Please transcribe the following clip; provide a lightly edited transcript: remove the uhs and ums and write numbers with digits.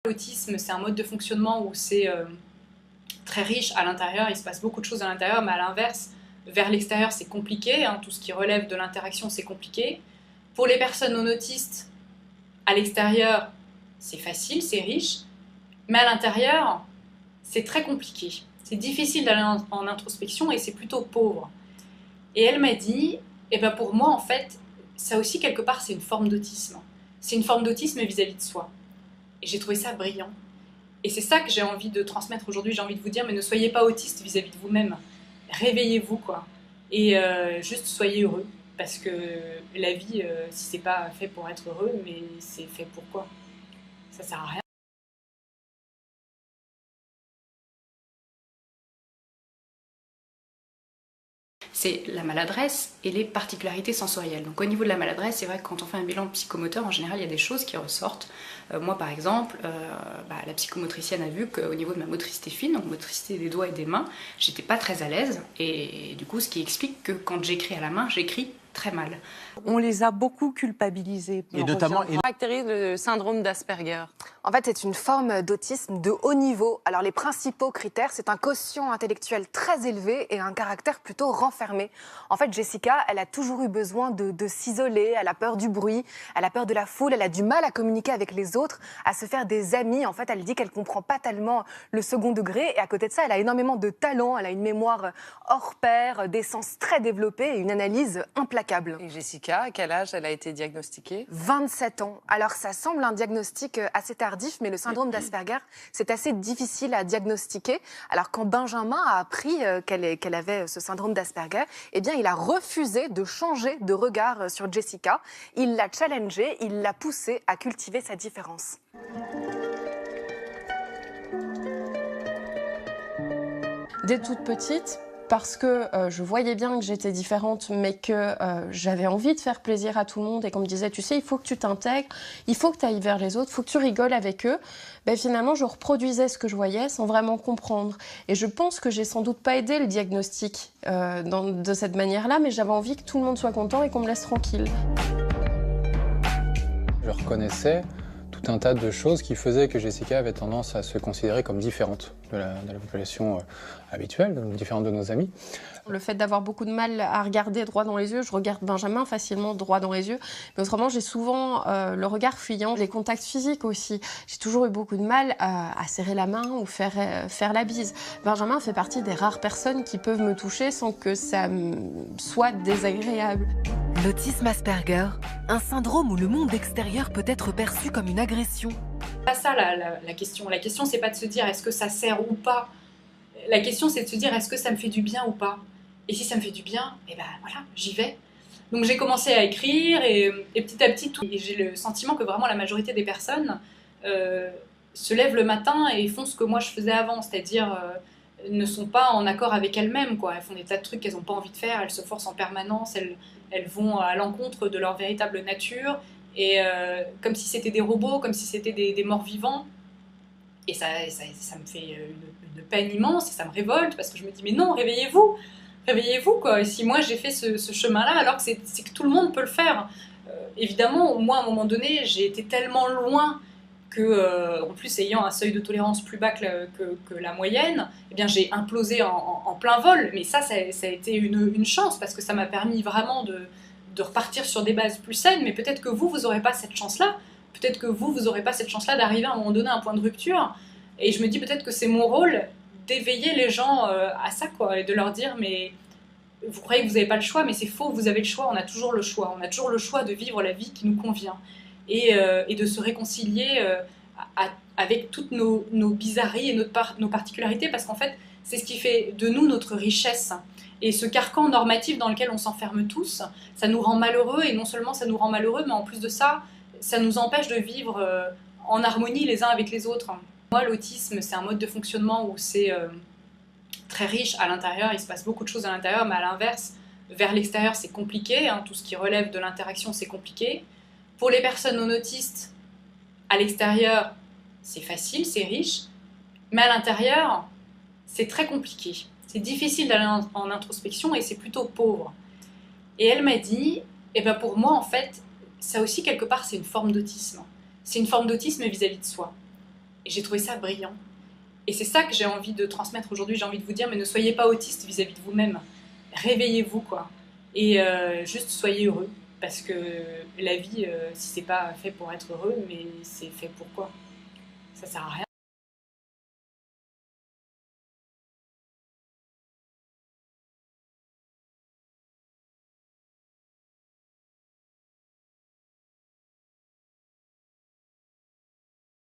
L'autisme, c'est un mode de fonctionnement où c'est très riche à l'intérieur, il se passe beaucoup de choses à l'intérieur, mais à l'inverse, vers l'extérieur, c'est compliqué, hein, tout ce qui relève de l'interaction, c'est compliqué. Pour les personnes non autistes, à l'extérieur, c'est facile, c'est riche, mais à l'intérieur, c'est très compliqué. C'est difficile d'aller en introspection et c'est plutôt pauvre. Et elle m'a dit, eh ben pour moi, en fait, ça aussi, quelque part, c'est une forme d'autisme. C'est une forme d'autisme vis-à-vis de soi. Et j'ai trouvé ça brillant. Et c'est ça que j'ai envie de transmettre aujourd'hui. J'ai envie de vous dire, mais ne soyez pas autiste vis-à-vis de vous-même. Réveillez-vous, quoi. Et juste soyez heureux. Parce que la vie, si c'est pas fait pour être heureux, mais c'est fait pour quoi? Ça sert à rien. C'est la maladresse et les particularités sensorielles. Donc au niveau de la maladresse, c'est vrai que quand on fait un bilan psychomoteur, en général, il y a des choses qui ressortent. Moi, par exemple, la psychomotricienne a vu qu'au niveau de ma motricité fine, donc motricité des doigts et des mains, j'étais pas très à l'aise. Et du coup, ce qui explique que quand j'écris à la main, j'écris très mal. On les a beaucoup culpabilisés. Et notamment, Caractérise le syndrome d'Asperger. En fait, c'est une forme d'autisme de haut niveau. Alors, les principaux critères, c'est un quotient intellectuel très élevé et un caractère plutôt renfermé. En fait, Jessica, elle a toujours eu besoin de s'isoler, elle a peur du bruit, elle a peur de la foule, elle a du mal à communiquer avec les autres, à se faire des amis. En fait, elle dit qu'elle comprend pas tellement le second degré. Et à côté de ça, elle a énormément de talent, elle a une mémoire hors pair, des sens très développés et une analyse implacable. Et Jessica, à quel âge elle a été diagnostiquée? 27 ans. Alors, ça semble un diagnostic assez tardif, mais le syndrome d'Asperger, c'est assez difficile à diagnostiquer. Alors, quand Benjamin a appris qu'elle avait ce syndrome d'Asperger, eh bien, il a refusé de changer de regard sur Jessica. Il l'a challengée, il l'a poussée à cultiver sa différence. Dès toute petite, parce que je voyais bien que j'étais différente, mais que j'avais envie de faire plaisir à tout le monde et qu'on me disait, tu sais, il faut que tu t'intègres, il faut que tu ailles vers les autres, il faut que tu rigoles avec eux, ben, finalement, je reproduisais ce que je voyais sans vraiment comprendre. Et je pense que j'ai sans doute pas aidé le diagnostic de cette manière-là, mais j'avais envie que tout le monde soit content et qu'on me laisse tranquille. Je reconnaissais tout un tas de choses qui faisaient que Jessica avait tendance à se considérer comme différente de la population habituelle, donc différente de nos amis. Le fait d'avoir beaucoup de mal à regarder droit dans les yeux, je regarde Benjamin facilement droit dans les yeux, mais autrement j'ai souvent le regard fuyant, les contacts physiques aussi. J'ai toujours eu beaucoup de mal à serrer la main ou faire la bise. Benjamin fait partie des rares personnes qui peuvent me toucher sans que ça soit désagréable. L'autisme Asperger, un syndrome où le monde extérieur peut être perçu comme une agression. Pas ça la question. La question, c'est pas de se dire est-ce que ça sert ou pas. La question, c'est de se dire est-ce que ça me fait du bien ou pas. Et si ça me fait du bien, eh ben voilà, j'y vais. Donc j'ai commencé à écrire et petit à petit, j'ai le sentiment que vraiment la majorité des personnes se lèvent le matin et font ce que moi je faisais avant, c'est-à-dire ne sont pas en accord avec elles-mêmes, quoi. Elles font des tas de trucs qu'elles n'ont pas envie de faire, elles se forcent en permanence, elles vont à l'encontre de leur véritable nature, et comme si c'était des robots, comme si c'était des morts vivants. Et ça me fait une peine immense, et ça me révolte, parce que je me dis, mais non, réveillez-vous, réveillez-vous, quoi. Et si moi j'ai fait ce chemin-là, alors que c'est que tout le monde peut le faire. Évidemment, moi, à un moment donné, j'ai été tellement loin que, en plus, ayant un seuil de tolérance plus bas que la moyenne, eh bien, j'ai implosé en plein vol. Mais ça a été une chance, parce que ça m'a permis vraiment de repartir sur des bases plus saines. Mais peut-être que vous n'aurez pas cette chance-là. Peut-être que vous n'aurez pas cette chance-là d'arriver à un moment donné à un point de rupture. Et je me dis peut-être que c'est mon rôle d'éveiller les gens à ça, quoi, et de leur dire, mais vous croyez que vous n'avez pas le choix, mais c'est faux, vous avez le choix, on a toujours le choix. On a toujours le choix de vivre la vie qui nous convient. Et de se réconcilier avec toutes nos bizarreries et nos particularités, parce qu'en fait, c'est ce qui fait de nous notre richesse. Et ce carcan normatif dans lequel on s'enferme tous, ça nous rend malheureux, et non seulement ça nous rend malheureux, mais en plus de ça, ça nous empêche de vivre en harmonie les uns avec les autres. Moi, l'autisme, c'est un mode de fonctionnement où c'est très riche à l'intérieur, il se passe beaucoup de choses à l'intérieur, mais à l'inverse, vers l'extérieur, c'est compliqué, hein, tout ce qui relève de l'interaction, c'est compliqué. Pour les personnes non autistes, à l'extérieur, c'est facile, c'est riche, mais à l'intérieur, c'est très compliqué. C'est difficile d'aller en introspection et c'est plutôt pauvre. Et elle m'a dit, eh ben pour moi, en fait, ça aussi, quelque part, c'est une forme d'autisme. C'est une forme d'autisme vis-à-vis de soi. Et j'ai trouvé ça brillant. Et c'est ça que j'ai envie de transmettre aujourd'hui. J'ai envie de vous dire, mais ne soyez pas autiste vis-à-vis de vous-même. Réveillez-vous, quoi. Et juste soyez heureux. Parce que la vie, si c'est pas fait pour être heureux, mais c'est fait pour quoi? Ça sert à rien.